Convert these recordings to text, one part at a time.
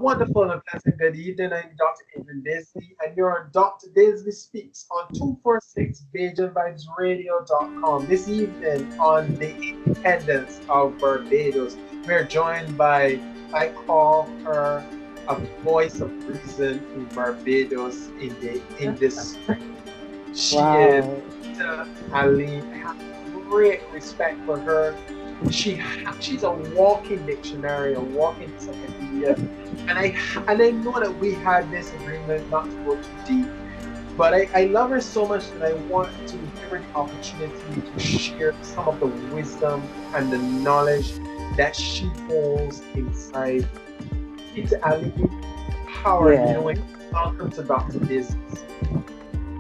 wonderful and pleasant good evening. I'm Dr. Adrian Daisley, and you're on Dr. Daisley Speaks on 246BajanVibesRadio.com. This evening on the independence of Barbados, we're joined by, I call her a voice of reason in Barbados in the industry. She is Wow. Peta Alleyne. I have great respect for her. She's a walking dictionary, a walking encyclopedia, and I know that we had this agreement not to go too deep, but I love her so much that I want to give her the opportunity to share some of the wisdom and the knowledge that she holds inside. Peter Ali, how are you Yeah. doing? Welcome to Dr. Business.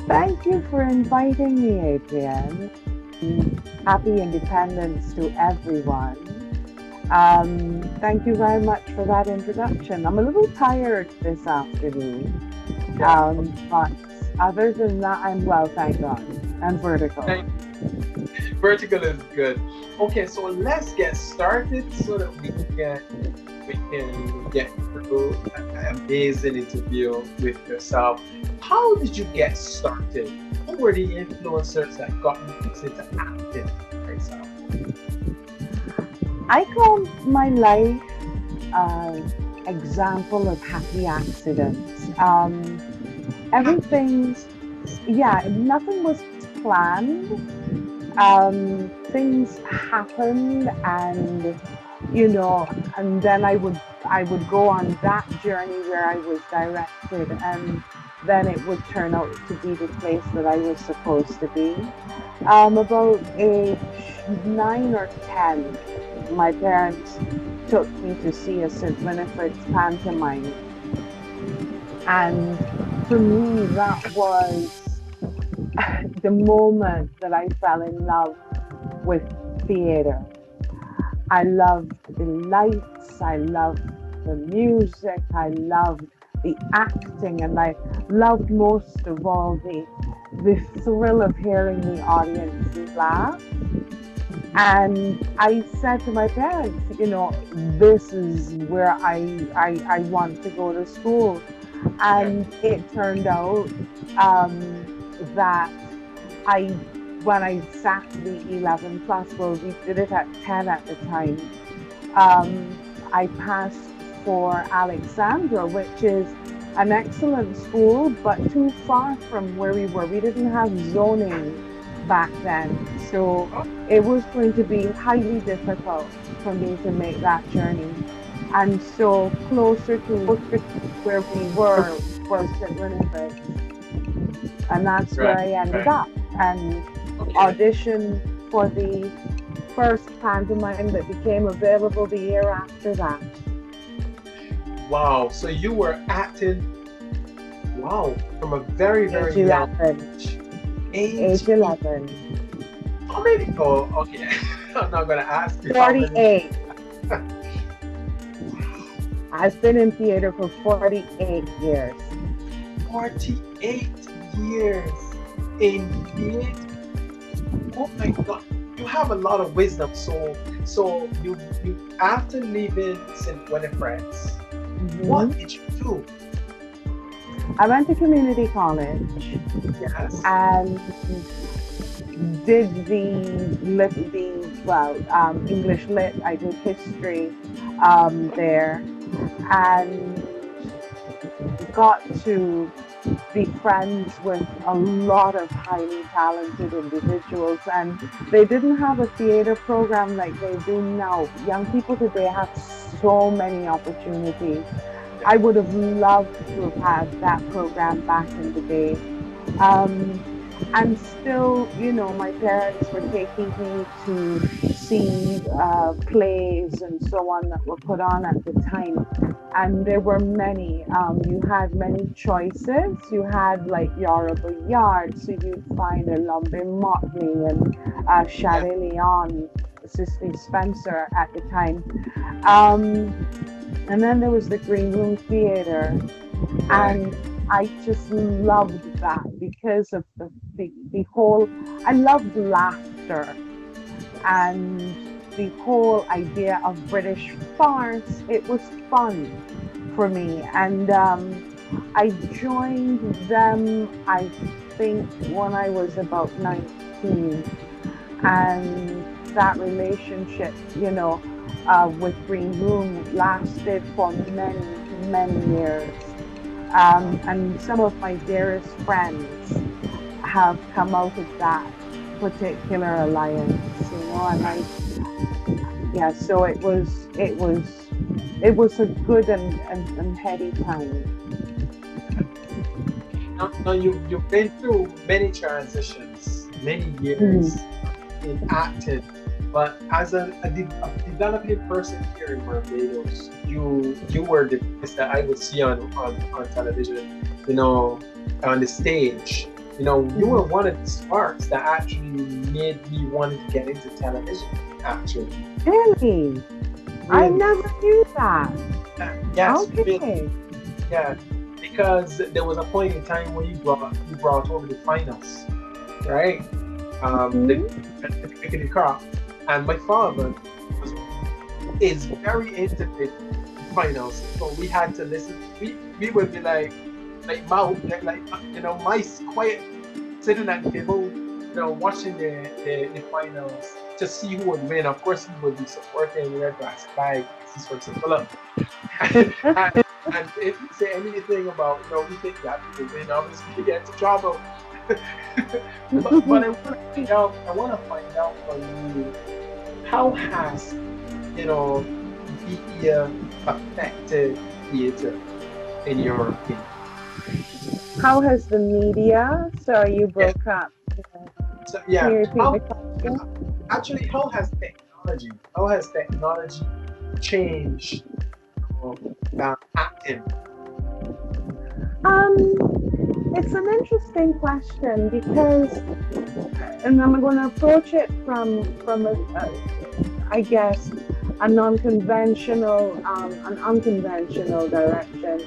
Thank you for inviting me, Adrian. Happy Independence to everyone. Thank you very much for that introduction. I'm a little tired this afternoon, Yeah. but other than that, I'm well, thank God. And vertical. Thank Vertical is good. Okay, so let's get started so that we can get through an amazing interview with yourself. How did you get started? Who were the influencers that got you into acting, for example? I call my life an example of happy accidents. Everything, yeah, nothing was planned. Things happened, and and then I would go on that journey where I was directed, and then it would turn out to be the place that I was supposed to be. About age 9 or 10, my parents took me to see a St. Winifred's pantomime, and for me that was the moment that I fell in love with theater. I loved the lights, I loved the music, I loved the acting, and I loved most of all the thrill of hearing the audience laugh. And I said to my parents, this is where I want to go to school. Yeah. And it turned out that I, when I sat the 11 plus, well, we did it at 10 at the time, I passed for Alexandra, which is an excellent school, but too far from where we were. We didn't have zoning back then. So it was going to be highly difficult for me to make that journey. And so closer to where we were was St. Winifred. And that's where Right, I ended right. up and Okay. auditioned for the first pantomime that became available the year after that. Wow. So you were acting, wow, from a very, Age very young 11. age. Age, Age 11. how many? Oh, okay. I'm not gonna ask you how many. 48. I've been in theater for 48 years. 48 years in theater. Oh my God. You have a lot of wisdom. So you after leaving St. Winifred's, what Mhm. did you do? I went to community college Yes. and did English lit. I did history there, and got to be friends with a lot of highly talented individuals, and they didn't have a theater program like they do now. Young people today have so many opportunities. I would have loved to have had that program back in the day. Um, and still, my parents were taking me to see plays and so on that were put on at the time. And there were many. You had many choices. You had like Yoruba Yard, so you'd find a Lumbe Motley and Yeah. Shade Leon, Cicely Spencer at the time. Um, and then there was the Green Room Theatre, Right. and I just loved that because of the whole, I loved laughter and the whole idea of British farce. It was fun. for me. And I joined them, I think, when I was about 19. And that relationship, with Green Room lasted for many, many years. And some of my dearest friends have come out of that particular alliance, and yeah, so it was a good and heady time. Now you've been through many transitions, many Mm. years in acting, but as a developing person here in Barbados, you were the voice that I would see on television, on the stage. You were Mhm. one of the sparks that actually made me want to get into television. Actually, Really? I really, never knew that. yes, really, Okay. yeah. Because there was a point in time where you brought over the finals, right? The Mhm. picking crop. And my father was is very into the finals, so we had to listen. We would be like mouse, mice, quiet, sitting at the table, watching the finals to see who would win. Of course, he would be supporting Red Glass Flag. He's from St. Philip. and, and if you say anything about, we think that will win, obviously you get into trouble. But I want to find out from you, how has, media affected theater in your opinion? How has the media? Sorry, you Yeah. broke up. So Can yeah, you repeat the question? actually, how has technology changed, acting? Um, it's an interesting question because, and I'm going to approach it from I guess, an unconventional direction,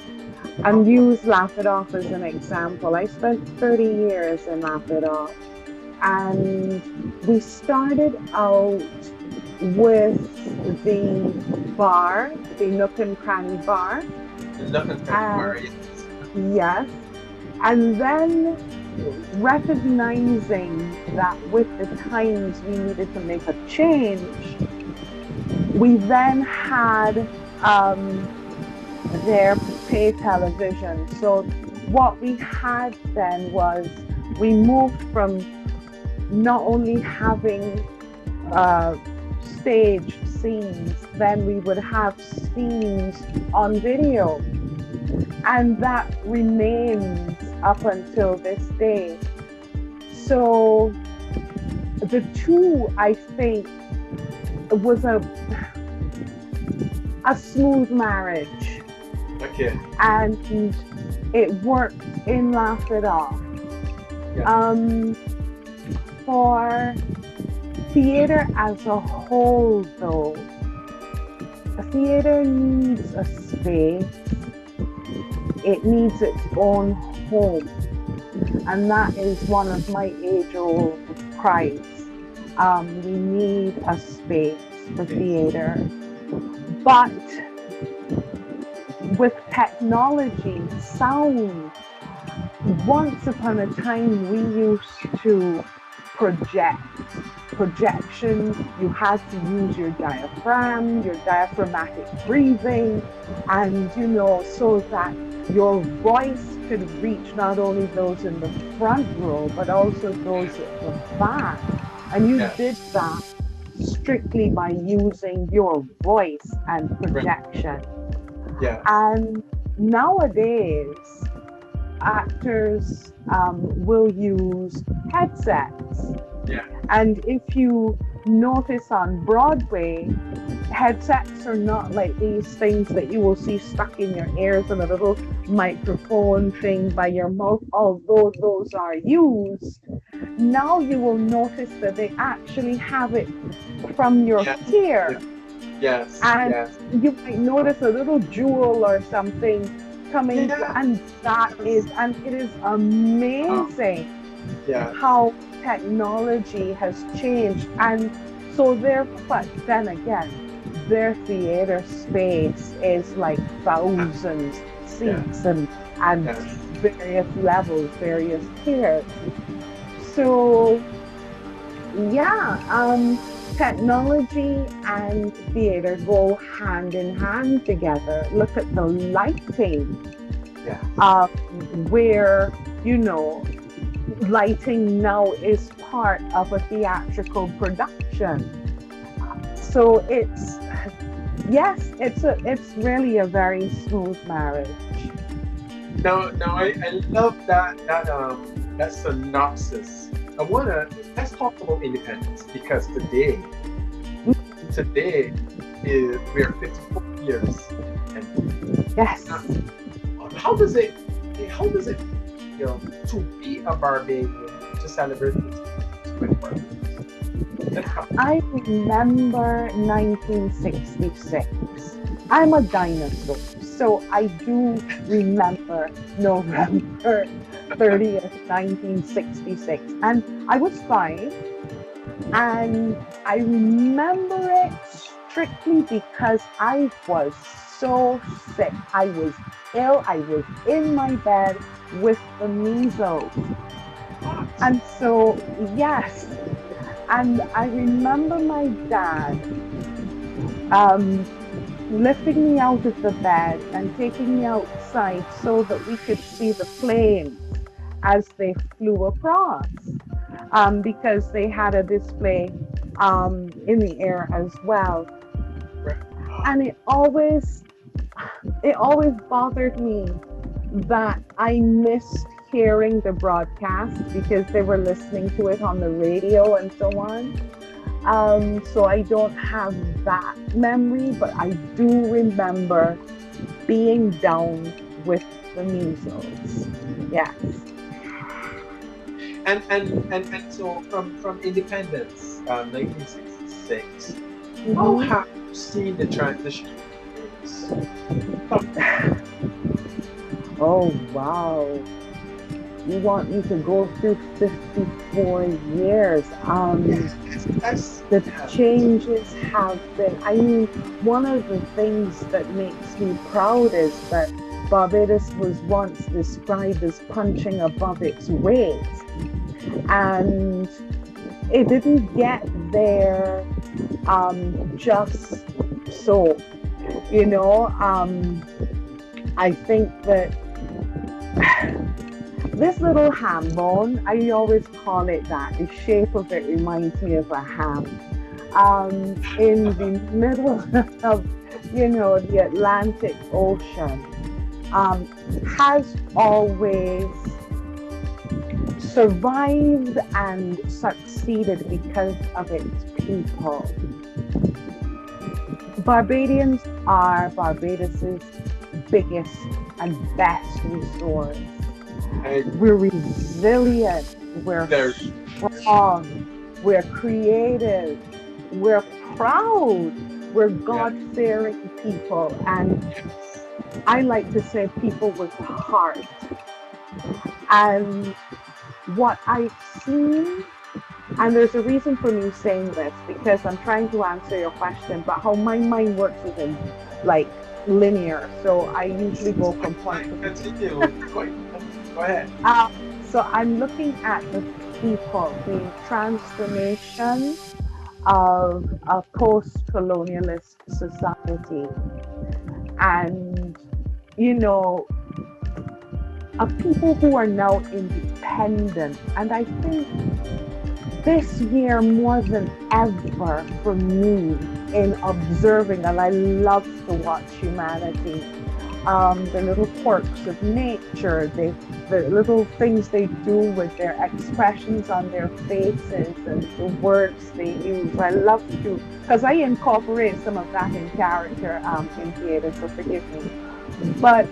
and use Laugh It Off as an example. I spent 30 years in Laugh It Off, and we started out with the bar, the Nook and Cranny bar, Nothing kind of and bar, yes. yes, and then recognizing that with the times we needed to make a change, we then had their pay television. So what we had then was we moved from not only having uh, stage scenes, then we would have scenes on video. And that remains up until this day. So the two, I think, was a smooth marriage, Okay. and it worked in Laugh It Off. Yeah. Um, for theater as a whole, though, a theater needs a space. It needs its own home, and that is one of my age-old cries. We need a space for theater, but with technology, sound, once upon a time we used to project. Projection, you had to use your diaphragm, your diaphragmatic breathing, and so that your voice could reach not only those in the front row, but also those at the back. And you did Yes. that strictly by using your voice and Right. projection. Yes. And nowadays, actors will use headsets. Yeah. And if you notice on Broadway, headsets are not like these things that you will see stuck in your ears and a little microphone thing by your mouth, although those are used. Now you will notice that they actually have it from your Yes. hair, Yes. Yes. and Yes. you might notice a little jewel or something coming through, Yes. and it is Oh, amazing yes. how technology has changed. And so there, but then again, their theater space is like thousands of Yeah. seats and Yes. various levels, various tiers. So yeah, technology and theater go hand in hand together. Look at the lighting, Yeah. um, where, you know, lighting now is part of a theatrical production. So yes, it's really a very smooth marriage. No, I love that synopsis. Let's talk about independence because today is we're 54 years, and Yes. how does it how does it feel to be a Barbadian to celebrate this with Barbados? Let's come. I remember 1966. I'm a dinosaur, so I do remember November 30th, 1966. And I was 5, and I remember it strictly because I was so sick. I was ill. I was in my bed with the measles. What? And so, yes, and I remember my dad um, lifting me out of the bed and taking me outside so that we could see the planes as they flew across, because they had a display in the air as well. And it always bothered me that I missed hearing the broadcast because they were listening to it on the radio and so on. So I don't have that memory, but I do remember being down with the measles. Yes. And so from independence, 1966, how Mm-hmm. have you seen the transition? Oh, wow. You want me to go through 54 years? The Yeah. changes have been, I mean, one of the things that makes me proud is that Barbados was once described as punching above its weight. And it didn't get there just so, you know. I think that this little ham bone, I always call it that. The shape of it reminds me of a ham. In the middle of, the Atlantic Ocean, has always survived and succeeded because of its people. Barbadians are Barbados's biggest and best resource. And We're resilient, we're there, strong, we're creative, we're proud, we're yeah, God-fearing people, and I like to say people with heart. And what I've seen, and there's a reason for me saying this because I'm trying to answer your question, but how my mind works is in like linear. So I usually go from point to point. continue. Go ahead. Uh, so I'm looking at the people, the transformation of a post-colonialist society, and you know, of people who are now independent. And I think this year more than ever for me in observing, and I love to watch humanity, the little quirks of nature, the little things they do with their expressions on their faces and the words they use. I love to, because I incorporate some of that in character in theater, so forgive me. But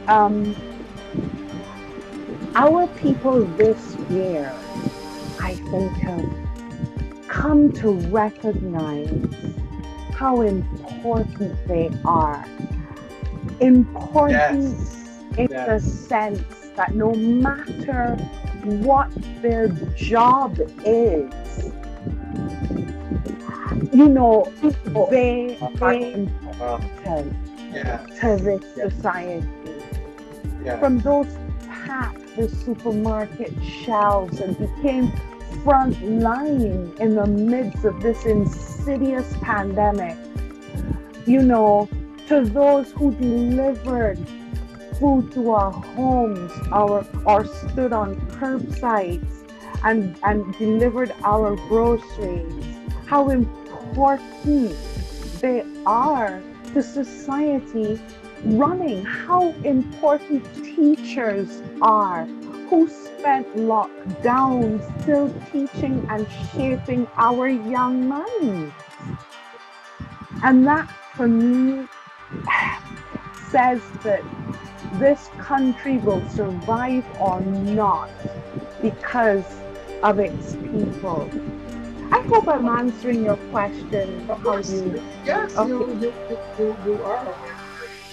our people this year, I think, have come to recognize how important they are. Important Yes. in the Yes. sense that no matter what their job is, you know, Oh, they are uh, important to yes, this yes, society. yes. From those packed the supermarket shelves and became front line in the midst of this insidious pandemic, you know, to those who delivered food to our homes, our or stood on curbsides and delivered our groceries, how important they are to society running, how important teachers are who spent lockdown still teaching and shaping our young minds. And that for me says that this country will survive or not because of its people. I hope I'm answering your question Of how course, you. yes, Okay. you are.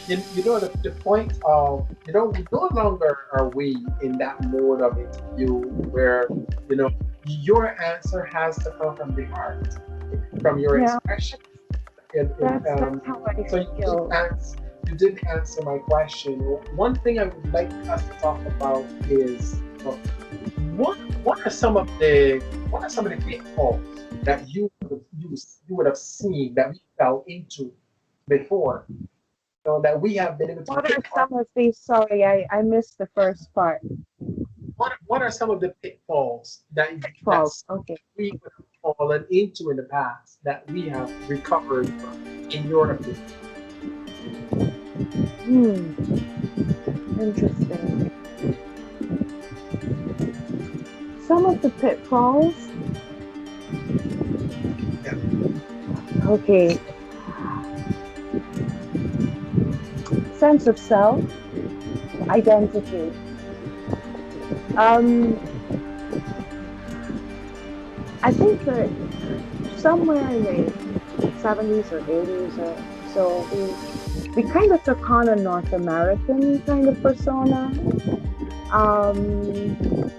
You know the point of no longer are we in that mode of interview where you know your answer has to come from the heart, from your Yeah, expression. And, that's how I so feel. you didn't answer my question. One thing I would like us to talk about is what are some of the pitfalls that you would have seen that we fell into before, that we have been able to What are pick up. some of these? Sorry, I missed the first part. What are some of the pitfalls that Pitfalls. Okay. we would have fallen into in the past that we have recovered from, in your opinion? Hmm. Interesting. Some of the pitfalls. Yeah. Okay. Sense of self, identity. Um, I think that somewhere in the 70s or 80s or so, we kind of took on a North American kind of persona. Um,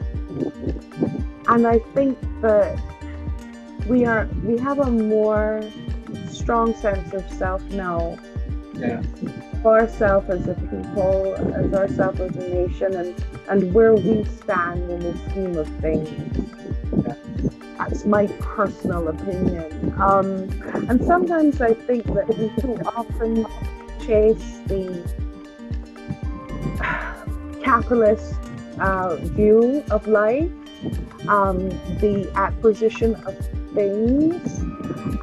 and I think that we have a more strong sense of self now, Yeah. of ourselves as a people, as ourselves as a nation, and where we stand in the scheme of things. Yeah. That's my personal opinion. And sometimes I think that we too often chase the capitalist view of life, the acquisition of things,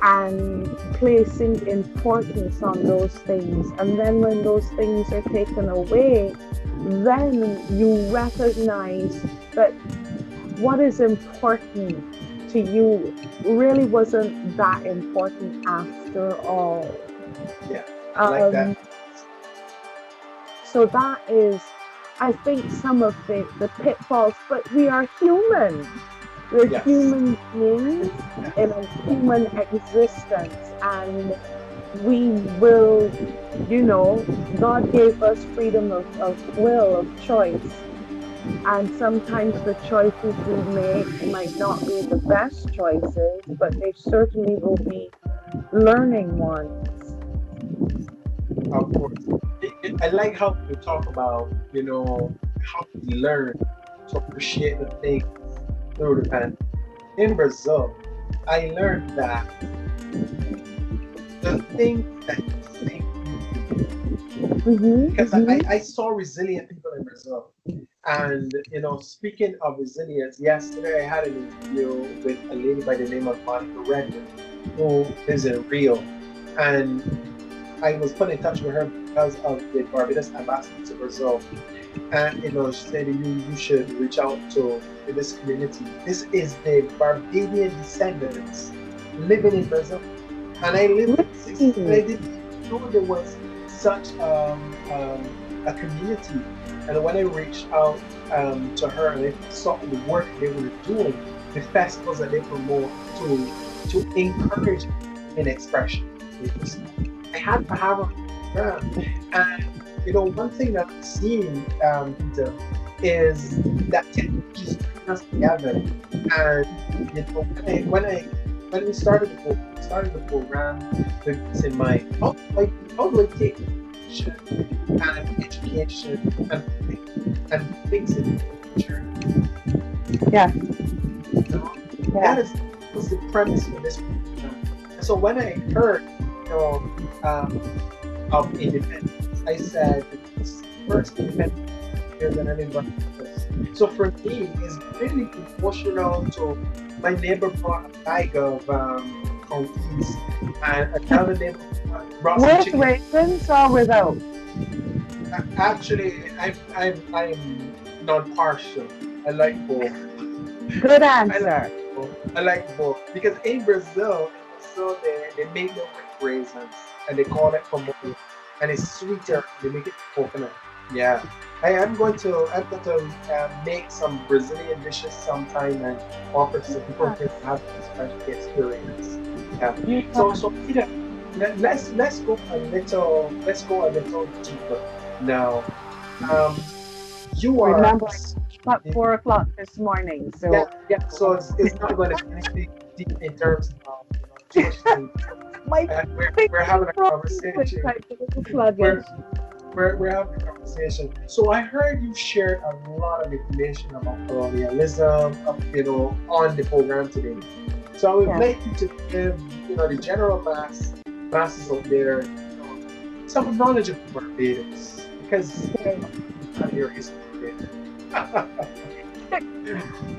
and placing importance on those things. And then when those things are taken away, then you recognize that what is important to you really wasn't that important after all. Yeah. I like that. Um, so that is, I think, some of the pitfalls, but we are human. We're Yes. human beings in a human existence, and we will, God gave us freedom of will, of choice. And sometimes the choices we make might not be the best choices, but they certainly will be learning ones. Of course. I like how you talk about, how we learn to appreciate the things through the pandemic. In Brazil, I learned that the things that you think you do, because I saw resilient people in Brazil. And, speaking of resilience, yesterday I had an interview with a lady by the name of Monica Redmond, who is in Rio. And I was put in touch with her because of the Barbados ambassador to Brazil. And she said you should reach out to this community. This is the Barbadian descendants living in Brazil. And I lived in six, and I Really? didn't know there was such a community. And when I reached out to her and I saw the work they were doing, the festivals that they promote to encourage in expression, I had to have her around. And one thing that I've seen, Peter, is that technology is bringing us together. And when I when we started the program with this in mind. How do I take education and and things in the future? Yeah, You know, yeah. that is was the premise for this program. And so when I heard, you know, of independence, I said it's first independence here than anybody else. So for me, it's really emotional to my neighbor brought a bag of counties and another neighbor brought some With chicken. raisins or without? Actually, I'm non-partial. I like both. Good I like answer. both. I like both because in Brazil, they make them with raisins and they call it pamonha, and it's sweeter. They make it coconut. Yeah, I'm going to make some Brazilian dishes sometime and offer so people can have this fresh experience. Yeah. You So Peter, let's go a little deeper now. Um, you are remember about 4 o'clock this morning, yeah, so yeah. So it's not going to be anything deep in terms of too much thing. my We're having a quick conversation. type of sluggish. We're we're having a conversation. So I heard you shared a lot of information about colonialism, on the program today. So I would Yeah. like you to give the general masses out there some knowledge of Barbados because Okay. not your history.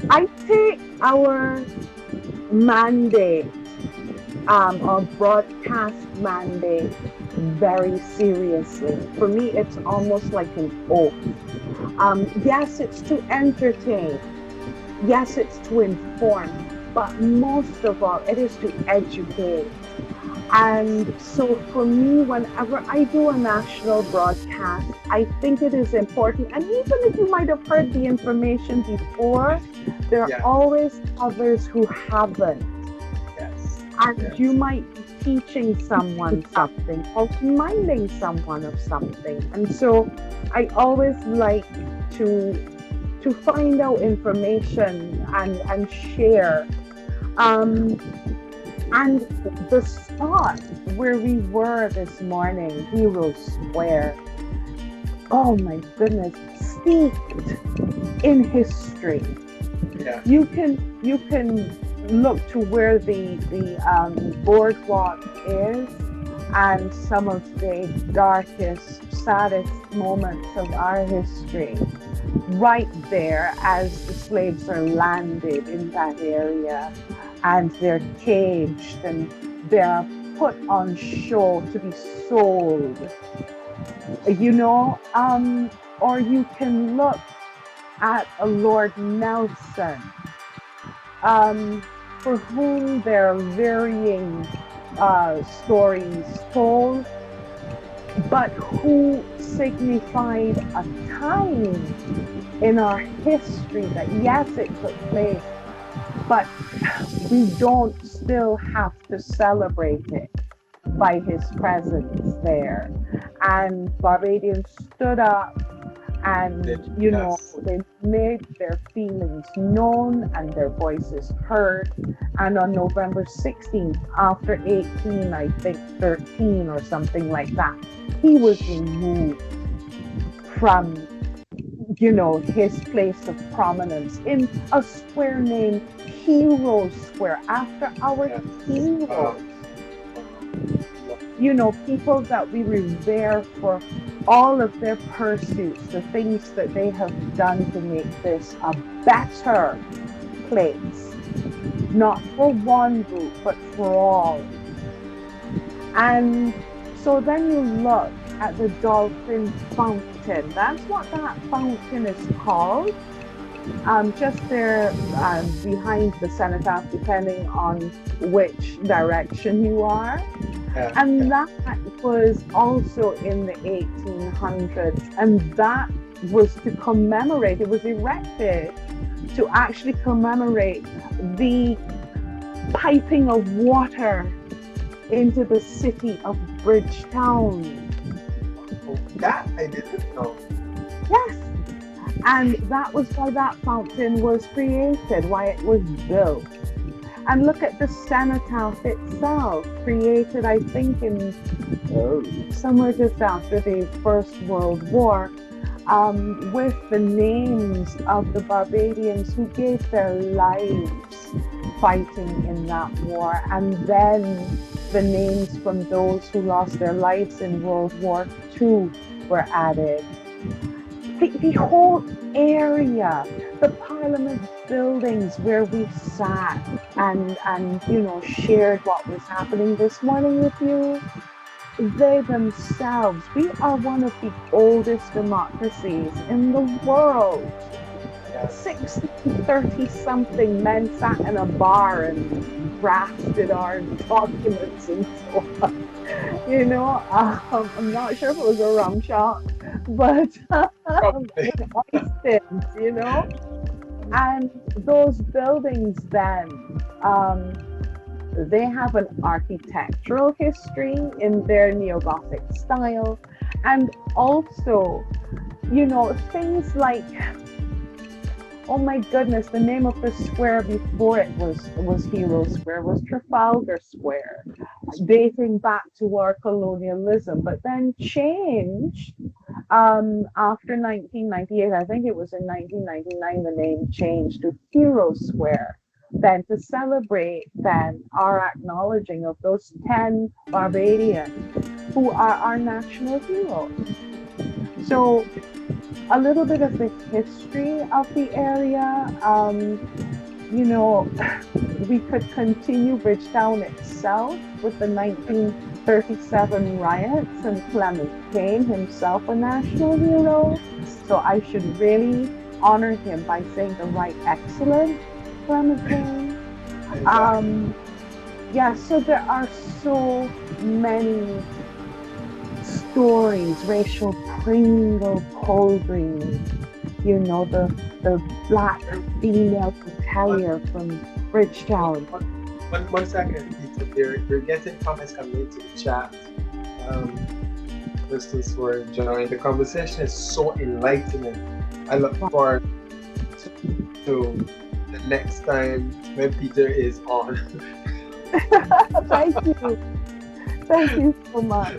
I take our mandate, our broadcast mandate very seriously. For me, it's almost like an oath. Yes, it's to entertain. Yes, it's to inform. But most of all, it is to educate. And so for me, whenever I do a national broadcast, I think it is important. And even if you might have heard the information before, there are Yeah. always others who haven't. Yes. And you Yes. might be teaching someone something or reminding someone of something. And so I always like to find out information and share. Um, and the spot where we were this morning, Hero Square, oh my goodness, steeped in history. Yeah. You can look to where the boardwalk is, and some of the darkest, saddest moments of our history right there as the slaves are landed in that area and they're caged and they're put on show to be sold, you know. Or you can look at a Lord Nelson, for whom there are varying stories told, but who signified a time in our history that, yes, it took place, but we don't still have to celebrate it by his presence there. And Barbadians stood up and, Yes. they made their feelings known and their voices heard. And on November 16th, after 18, I think 13 or something like that, he was removed from, his place of prominence in a square named Hero Square after our Yes. heroes. Wow. People that we revere for all of their pursuits, the things that they have done to make this a better place, not for one group, but for all. And so then you look at the Dolphin Fountain. That's what that fountain is called. Just there behind the cenotaph, depending on which direction you are. Yeah. And that was also in the 1800s. And that was to commemorate, it was erected to actually commemorate the piping of water into the city of Bridgetown. Oh, that I didn't know. Yes. And that was why that fountain was created, why it was built. And look at the cenotaph itself, created, I think, in somewhere just after the First World War, with the names of the Barbadians who gave their lives fighting in that war, and then the names from those who lost their lives in World War II were added. The whole area, the Parliament buildings where we sat and shared what was happening this morning with you, they themselves, we are one of the oldest democracies in the world. 1630 something men sat in a bar and drafted our documents and so on. I'm not sure if it was a rum shop, but with oysters. And those buildings then, they have an architectural history in their neo-Gothic style, and also, things like, oh my goodness, the name of the square before it was Hero Square, was Trafalgar Square, dating back to our colonialism, but then changed after 1998. I think it was in 1999 the name changed to Hero Square, then to celebrate then our acknowledging of those 10 Barbadians who are our national heroes. So a little bit of the history of the area. We could continue Bridgetown itself with the 1937 riots and Clement Kane, himself a national hero. So I should really honor him by saying the right excellent Clement Kane. So there are so many stories, Rachel Pringle Colgreen, the black female terrier from Bridgetown. One second, Peter. You're getting comments coming into the chat. Listeners who are enjoying the conversation is so enlightening. I look forward to the next time when Peter is on. Thank you. Thank you so much.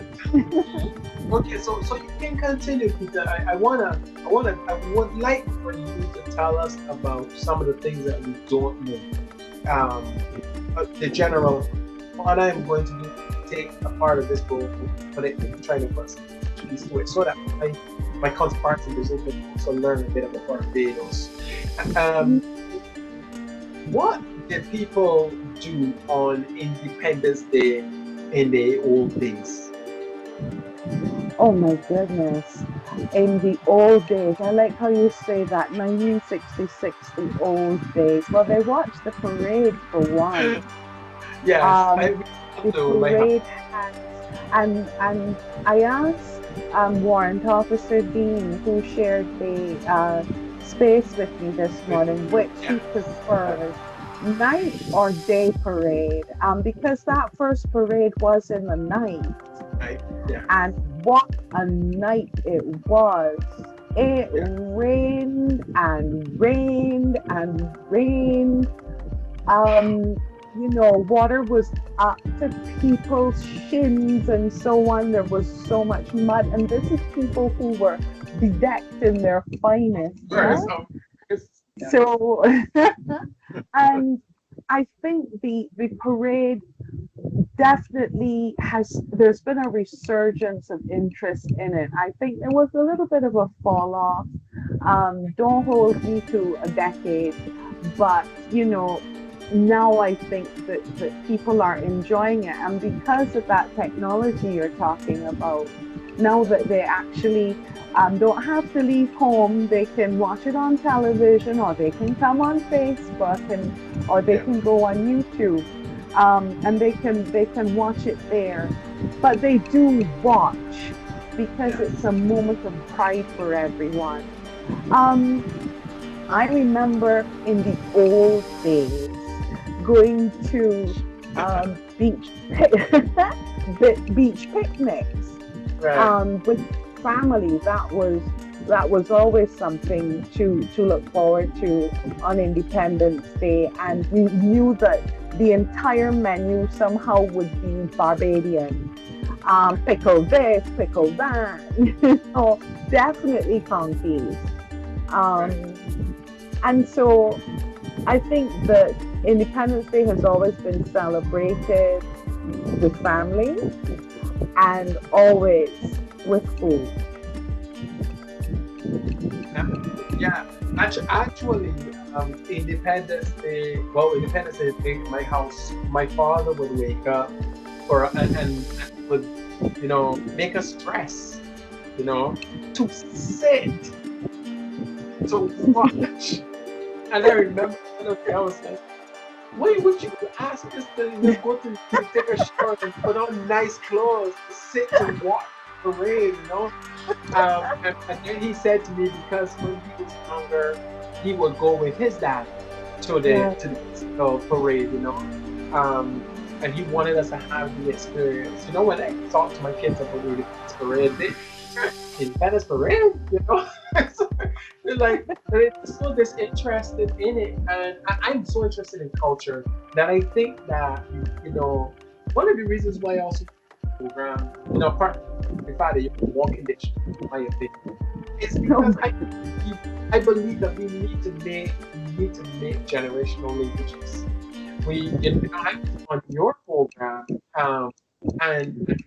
Okay, so you can continue, Peter. I would like for you to tell us about some of the things that we don't know. The general. What I'm going to do, take a part of this book, but try to put some piece to it, so that my counterparts in Brazil can also learn a bit about Barbados. What did people do on Independence Day in the old days? Oh my goodness. In the old days, I like how you say that, 1966, the old days. Well, they watched the parade for one. Yes, the parade and I asked Warrant Officer Dean, who shared the space with me this morning, which he prefers, night or day parade, because that first parade was in the night. And what a night it was. It rained and rained and rained. Water was up to people's shins and so on. There was so much mud, and this is people who were bedecked in their finest. Right? So, and I think the parade definitely there's been a resurgence of interest in it. I think there was a little bit of a fall off. Don't hold me to a decade, but now I think that people are enjoying it, and because of that technology you're talking about, now that they actually don't have to leave home, they can watch it on television, or they can come on Facebook, or they can go on YouTube, and they can watch it there. But they do watch because it's a moment of pride for everyone. I remember in the old days going to beach picnics with family. That was that was always something to look forward to on Independence Day, and we knew that the entire menu somehow would be Barbadian. Pickle this, pickle that, definitely conkies. Right. Um, and so I think that Independence Day has always been celebrated with family and always with food. Yeah, yeah. Actually, Independence Day in my house, my father would wake up and would, make us dress, you know, to sit, to watch. And I remember one of the I was like, why would you ask us to, go to take a shower and put on nice clothes to sit to watch the parade, and then he said to me, because when he was younger, he would go with his dad to the Yeah. to the parade, and he wanted us to have the experience. When I talk to my kids about the Independence Parade, they Independence Parade, So they're like, they're so disinterested in it, and I'm so interested in culture that I think that one of the reasons why I also program, part in fact, the walking dictionary, in my opinion, is because I believe that we need to make generational linkages. I was on your program, and that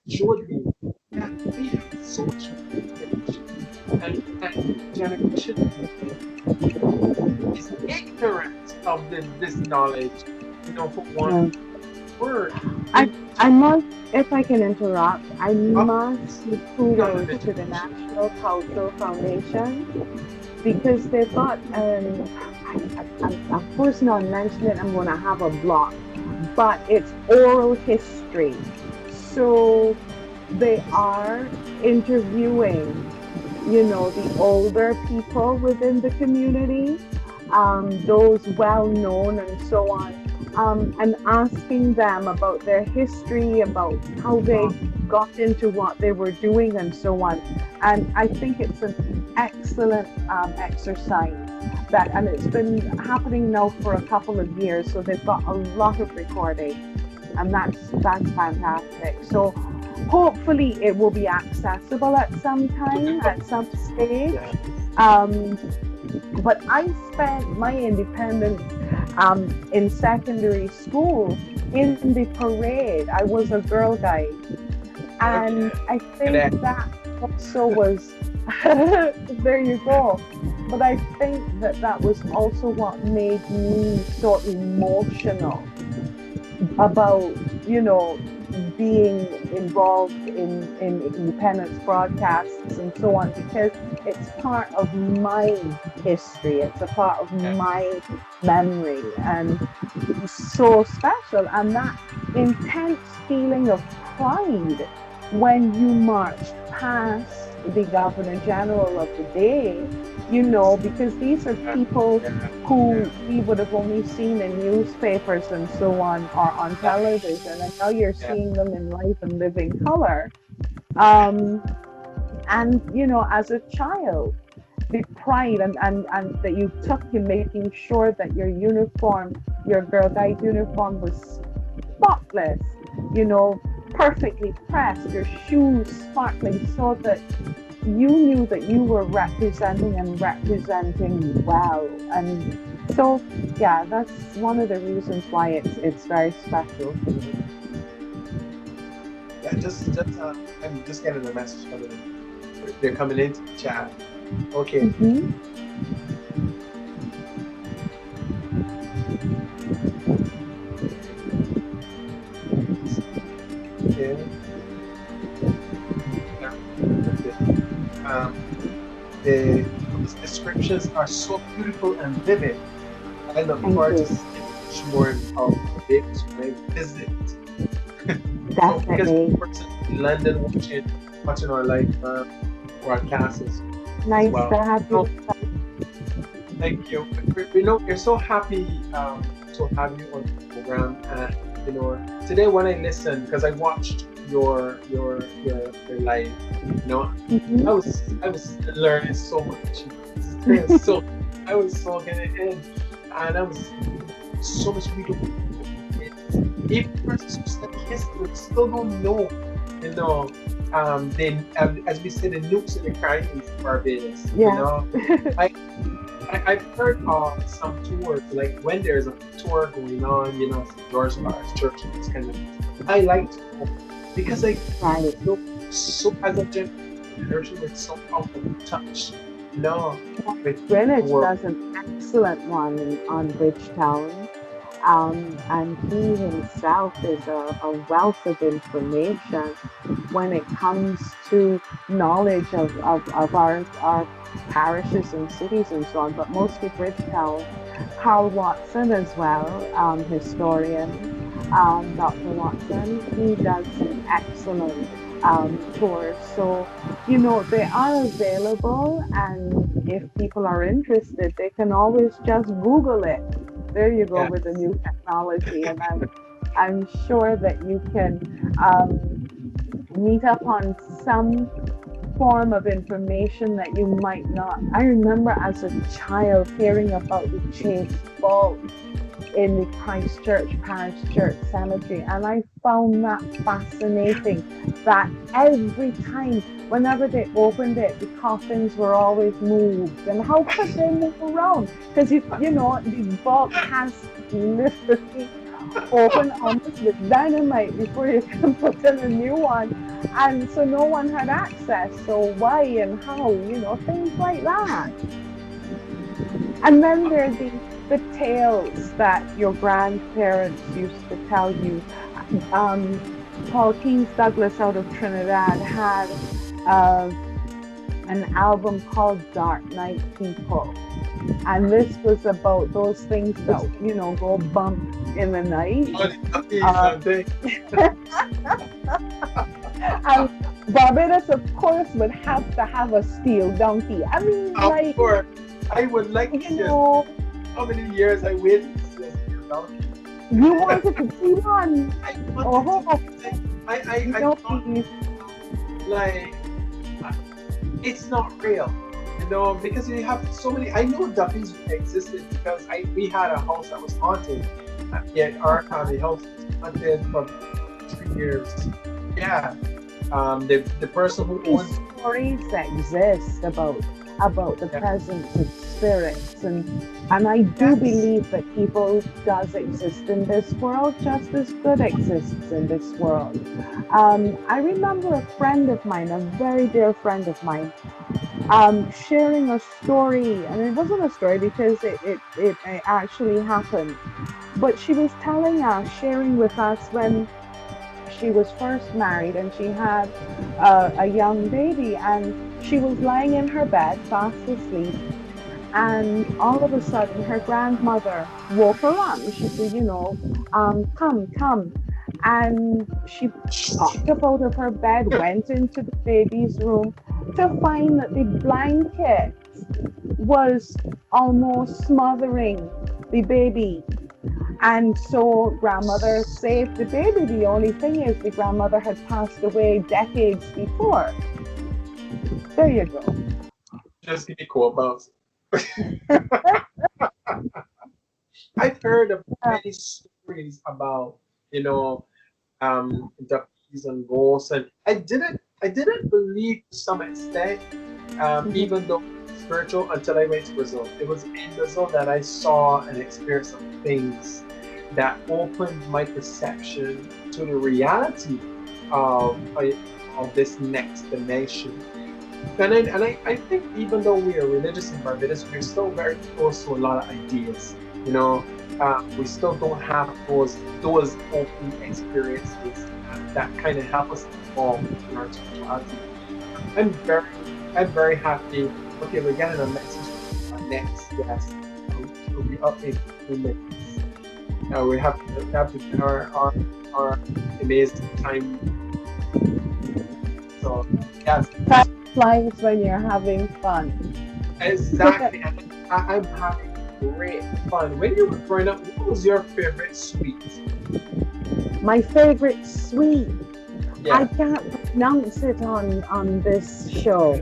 showed me that we have social linkage, and generation is ignorant of this knowledge, for one Yeah. word. I, We I must, if I can interrupt, I of must give not kudos the to the generation. National Cultural Foundation because they've got, of course, not mention it, I'm going to have a block, but it's oral history. So they are interviewing, the older people within the community, those well known and so on, and asking them about their history, about how they got into what they were doing, and so on. And I think it's an excellent exercise and it's been happening now for a couple of years. So they've got a lot of recording, and that's fantastic. So hopefully it will be accessible at some time, at some stage. Yeah. Um, but I spent my independence in secondary school in the parade. I was a girl guide, and Okay. I think Connect. that also was there you go. But I think that was also what made me so emotional about, being involved in independence broadcasts and so on, because it's part of my history, it's a part of Yeah. my memory, and so special. And that intense feeling of pride when you marched past the Governor General of the day, because these are Yeah. people Yeah. who Yeah. we would have only seen in newspapers and so on, or on television, and now you're Yeah. seeing them in life and living color. Um, and as a child, the pride and that you took in making sure that your uniform, your Girl Guide uniform, was spotless, you know, perfectly pressed, your shoes sparkling, so that you knew that you were representing well. And so, yeah, that's one of the reasons why it's very special to me. Yeah. I'm just getting a message coming in. They're coming into the chat. Okay. Mm-hmm. Okay. Yeah. Okay. Um, those descriptions are so beautiful and vivid. I look Thank forward to you. seeing much more of Barbados when I visit. So, because Definitely. one person in London watching our live broadcast as Nice well. to have you. Thank you. We're so happy to have you on the program. And today when I listened, because I watched your life. You know, Mhm. I was learning so much. So I was soaking it in, and I was so much we don't know. It's, even persons who study history still don't know. You know, then as we said, the nooks and the crannies of Barbados. You Yeah. know, I I've heard of some tours, like when there's a tour going on, you know, St. George Parish Church, and this kind of things. I like to go because I Right. feel so as a general energy with so powerful touch, you know, with the Greenwich world. does an excellent one on Bridgetown. And he himself is a wealth of information when it comes to knowledge of our parishes and cities and so on, but mostly Bridgetown. Carl Watson as well, historian, Dr. Watson, he does some excellent tours. So, they are available, and if people are interested, they can always just Google it. There you go Yeah, with the new technology, and I'm sure that you can meet up on some form of information that you might not. I remember as a child hearing about the Chase Vault in the Christchurch Parish Church Cemetery, and I found that fascinating. That every time, whenever they opened it, the coffins were always moved. And how could they move around? Because the vault has to literally open almost with dynamite before you can put in a new one. And so no one had access. So why and how, things like that. And then there are the tales that your grandparents used to tell you. Um, Paul Keynes Douglas out of Trinidad had uh, an album called Dark Night People. And this was about those things that, it's go bump in the night. all the things Uh, and things. and Barbados, of course, would have to have a steel donkey. I mean, Of like, course, I would like to you see know, how many years I waited to see a steel donkey. you wanted to see one. I wanted to. Oh, I thought please. like it's not real, because we have so many. I know Duffy's existed because we had a house that was haunted. Yet our family house was haunted for 3 years. Yeah, the person who These owns. stories exist about the Yeah, presence of spirits, and I do yes. believe that evil does exist in this world just as good exists in this world. I remember a friend of mine, a very dear friend of mine, sharing a story, and it wasn't a story because it actually happened, but she was telling us, sharing with us when she was first married and she had a young baby, and she was lying in her bed fast asleep, and all of a sudden her grandmother woke her up. She said, come, and she popped up out of her bed, went into the baby's room to find that the blanket was almost smothering the baby. And so grandmother saved the baby. The only thing is the grandmother had passed away decades before. There you go. Just give me cool bumps. I've heard of Uh, many stories about, you know, duckies and ghosts, and I didn't believe to some extent, mhm. even though it's spiritual, until I went to Brazil. It was in Brazil that I saw and experienced some things that opened my perception to the reality of of this next dimension. And I think even though we are religious in Barbados, we're still very close to a lot of ideas. You know, we still don't have those open experiences that kind of help us evolve in our spirituality. I'm very I'm very happy. Okay, we're getting a message from our next guest. She'll be up in 2 minutes. We have to get our amazing time. So yes, Time flies when you're having fun. exactly. And I'm having great fun. When you were growing up, what was your favorite sweet? My favorite sweet. I Yeah. can't pronounce it on this show.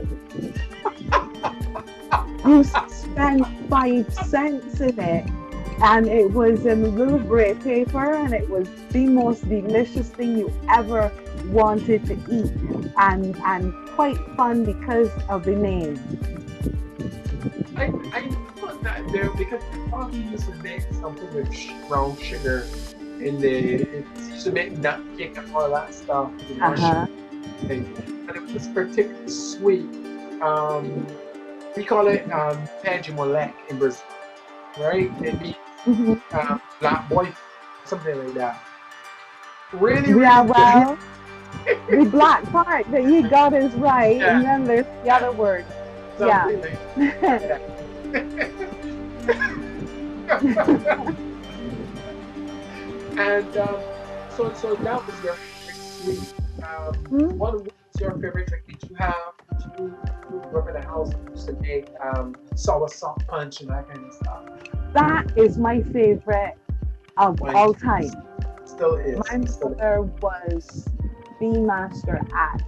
You spent 5 cents in it, and it was in a little gray paper, and it was the most delicious thing you ever wanted to eat, and quite fun because of the name. I put that there because my father used to make something with brown sugar in he used to make nut cake and all that stuff, the Uh brown sugar huh. thing. And it was particularly sweet. We call it Pejimolek in Brazil, right? It means Hmm. black boy, something like that. Really, Yeah, really good. well, the black part that you got is right, Yeah, and then there's the yeah, other word. Yeah. something like that. And so that was your favorite sweet. Hmm? What was your favorite drink? Did you grew up in a house that used to make sour soft punch and that kind of stuff? That is my favorite of Mine all too. time. Still is. My Still is. mother was the master at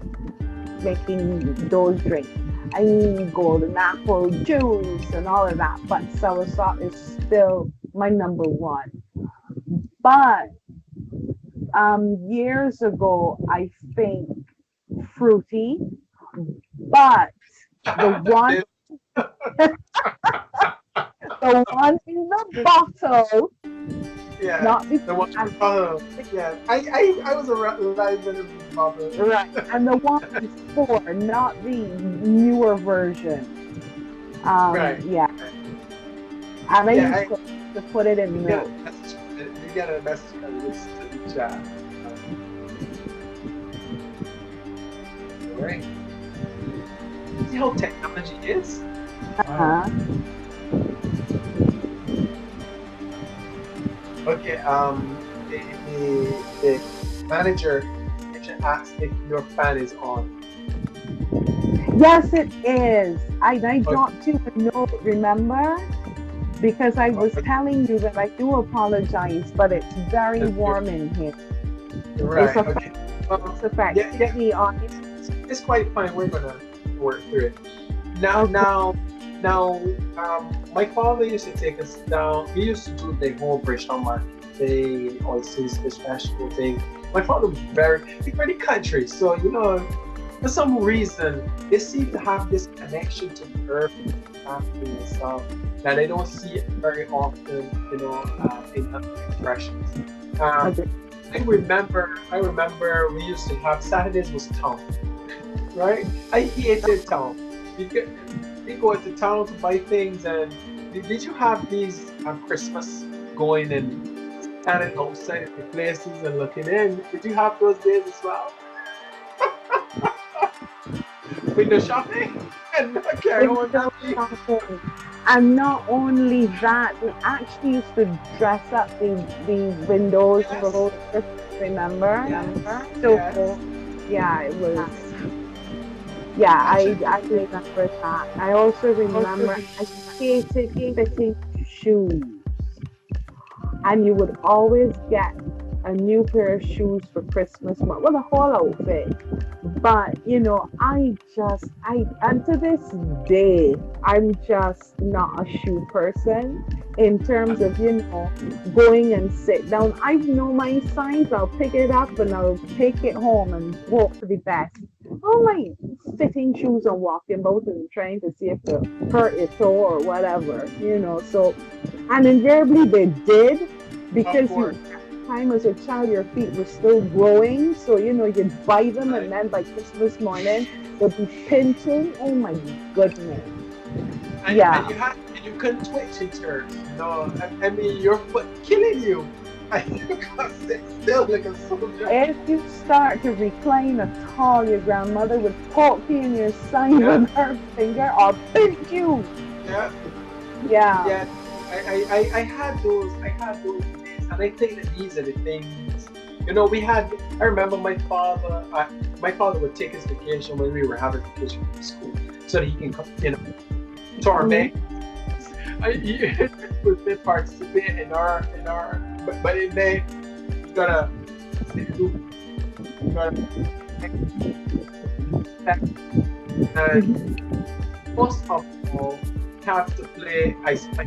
making those drinks. I mean, golden apple juice and all of that, but soursop is still my number one. But years ago, I think fruity, but the one, This- the one in the bottle, yeah, not the the one. Oh, yeah. I was alive when it was bottle. right, and the one before, not the newer version. Right. Yeah, and I Yeah. used to put it in We get milk. a message. We get a message from this to the chat. All right. See how technology is. Wow. Uh-huh. Okay. The manager station asked if your fan is on. Yes, it is. I Okay. dropped you a note, remember? Because I was Okay. telling you that I do apologize, but it's very warm in here. It's Right. Okay. it's Yeah. affecting Yeah. the audio. It's quite fine. We're gonna work through it. Now, Okay. now, now. My father used to take us down. We used to do the whole British market, the oysters, fish vegetable thing. My father was he's very country, so for some reason, they seem to have this connection to the earth and stuff that they don't see it very often, in other expressions. Um, Okay. I remember we used to have Saturdays was town, right? I hated town. We go into town to buy things, and did you have these on Christmas going and standing outside of the places and looking in? Did you have those days as well? Window shopping and not carrying home Window nothing. shopping. And not only that, they actually used to dress up the windows for Yes, Christmas, remember? yes, So, yes. yeah, it was. Yeah, Imagine. I remember that. I also remember I hated fitting shoes. And you would always get a new pair of shoes for Christmas, well, the whole outfit. But and to this day, I'm just not a shoe person in terms of going and sit down. I know my size. I'll pick it up and I'll take it home and hope for the best. Oh my, fitting shoes and walking about and trying to see if they hurt your toe or whatever. So and invariably they did Of because course. time as a child your feet were still growing. So you'd buy them Right. and then by Christmas morning they'd be pinching. Oh my goodness. And Yeah. you couldn't twitch in church. I mean your foot killing you. And you got sit still like a soldier. If you start to recline at all, your grandmother would poke you in your side Yeah, with her finger or pinch you. yeah, Yeah. yeah. I had those days, and I think that these are the things. I remember my father would take his vacation when we were having vacation from school, so that he can come, to our Mhm. bank. He would participate but in May, you gotta, you gotta And first of all, have to play I Spy.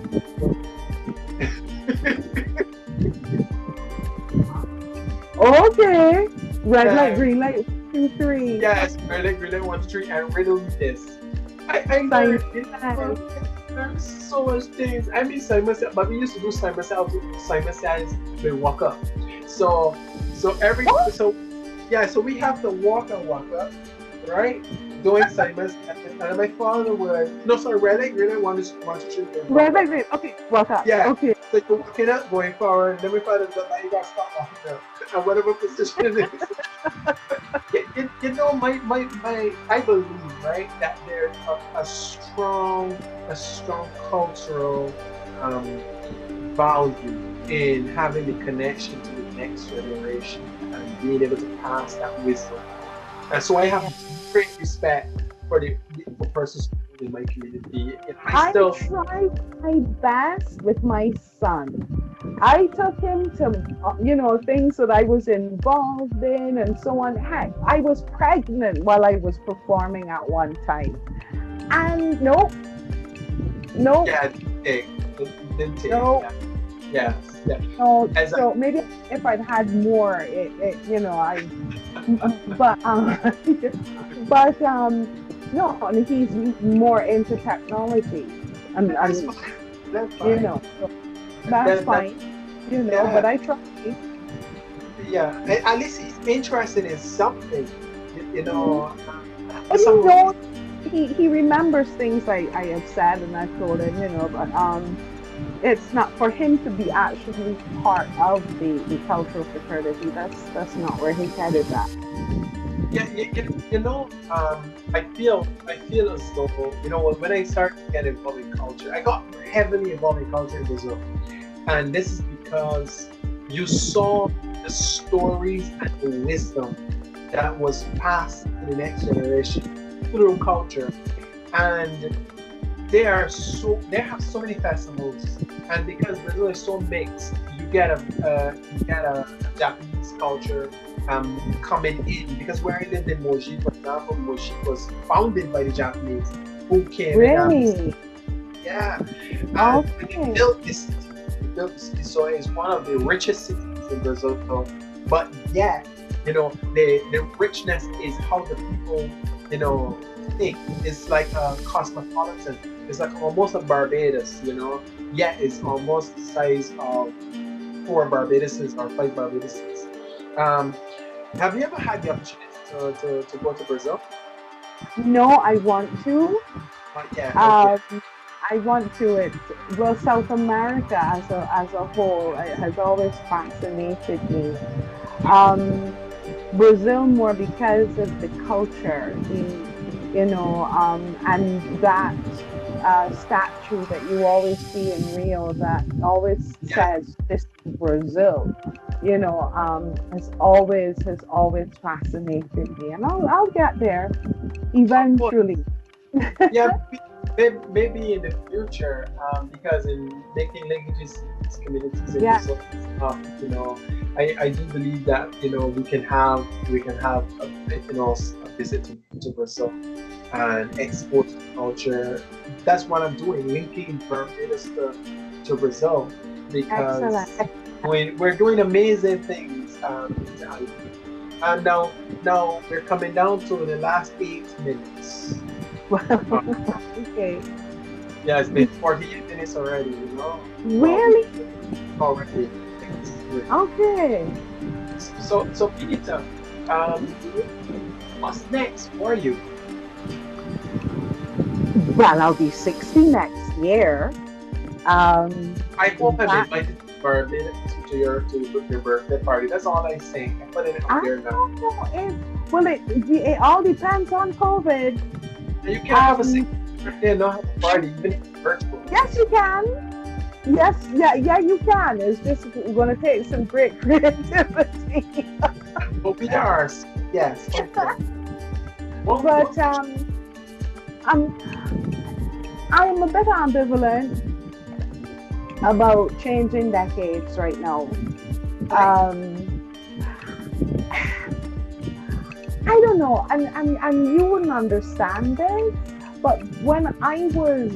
Okay. Red light, Yeah, green light, 2, 3. yes, really want to treat and riddle me this. I Simon learned it. says. There's so much things. I mean, Simon said, but we used to do Simon says we walk up. So, What? so yeah, so we have to walk up, right? Doing Simon says, and my father would no, sorry, really want to treat and Red walk light, up. green. Okay, walk up. Yeah. Okay. So you're walking up, going forward, and then we find out that you got to stop walking up, and whatever position it is. You know, I believe, right, that there's a strong cultural um, value in having the connection to the next generation and being able to pass that wisdom. And so I have Yeah. great respect for the for persons in my community. And I I still, tried my best with my son. I took him to, things that I was involved in and so on. Heck, I was pregnant while I was performing at one time. And nope, nope, yeah, didn't take, nope, yeah, yes, yeah. no. As I, So maybe if I'd had more, but, no, and he's more into technology. that's And fine. That's fine. so that's That fine, yeah, but I try. yeah. At least he's interested in something. You know, But he some knows, he remembers things I have said and I've told him, but it's not for him to be actually part of the cultural fraternity. That's not where his head is at. yeah, you know, I feel as though, when I started to get involved in culture, I got heavily involved in culture in Brazil, and this is because you saw the stories and the wisdom that was passed to the next generation through culture, and they have so many festivals, and because Brazil is so mixed, you get a Japanese culture coming in, because where I lived in Moji, for example, Moji was founded by the Japanese who came in. Really? Yeah, and they Okay. built this city. They built this city, so it's one of the richest cities in Brazil. But yet, the richness is how the people, think. It's like a cosmopolitan. It's like almost a Barbados, Yet it's almost the size of 4 Barbaduses or 5 Barbaduses. Um, have you ever had the opportunity to go to Brazil? No, I want to. Yeah, okay. Um, I want to. Well, South America as a whole, it has always fascinated me. Um, Brazil more because of the culture, and that statue that you always see in Rio that always Yeah, says this is Brazil. Has always fascinated me, and I'll get there of course. eventually. Yeah, maybe in the future, because in making languages in these communities in Yeah, Brazil, I do believe that we can have a visit to Brazil and export culture. That's what I'm doing, linking Barbados to Brazil, excellent. because we're doing amazing things. Italy. And now we're coming down to the last 8 minutes. Uh, Okay. yeah, it's been 48 minutes already, Well, we Really? already. Okay. So Peter, um, what's next for you? Well, I'll be 60 next year. Um, I hope I'm that, invited to Barbados to your birthday party. That's all I'm saying. I'm putting it out I there now. don't know if, well, it all depends on COVID. And you can have a Um, 60th birthday and not have a party, even if it's virtual. yes, you can. Yes, yeah, you can. It's just going to take some great creativity. But we are. Yes. Okay. Well, But I'm I'm a bit ambivalent about changing decades right now. okay. Um, I don't know, and you wouldn't understand this, but when I was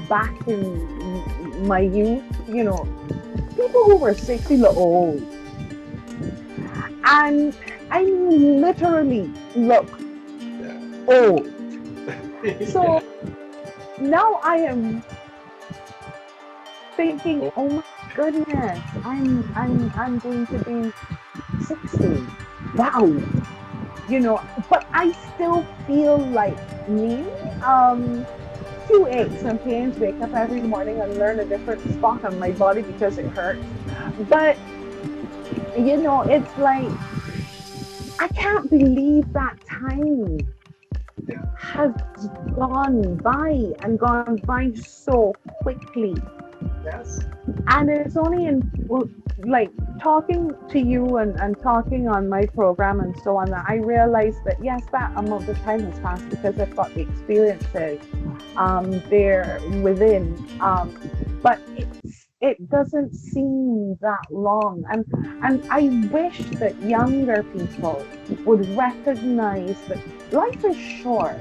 back in my youth, people who were 60 look old, and I literally look Yeah. old. Yeah. So now I am thinking, Oh, oh my goodness, I'm going to be 60. Wow. But I still feel like me. Few aches and pains, wake up every morning and learn a different spot on my body because it hurts. But it's like I can't believe that time yeah. has gone by and gone by so quickly. Yes. And it's only in like talking to you and talking on my program and so on that I realized that yes, that amount of time has passed because I've got the experiences there within. But it doesn't seem that long. And I wish that younger people would recognize that life is short,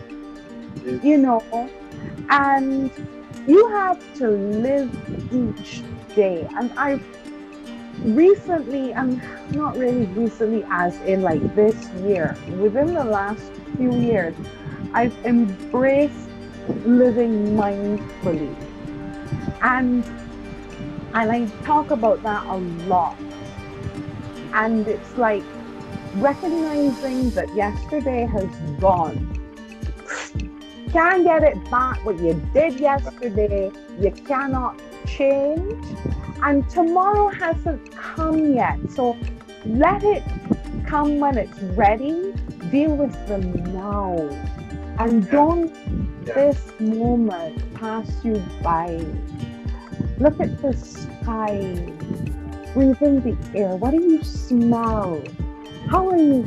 you It's, know, and you have to live each day. And I've recently, and not really recently, as in like this year, within the last few years, I've embraced living mindfully. And and I talk about that a lot. And it's like recognizing that yesterday has gone. Can't get it back. What you did yesterday, you cannot change. And tomorrow hasn't come yet. So let it come when it's ready. Deal with them now. And yeah. don't Yeah. this moment pass you by. Look at the sky. Breathe in the air. What do you smell? How are you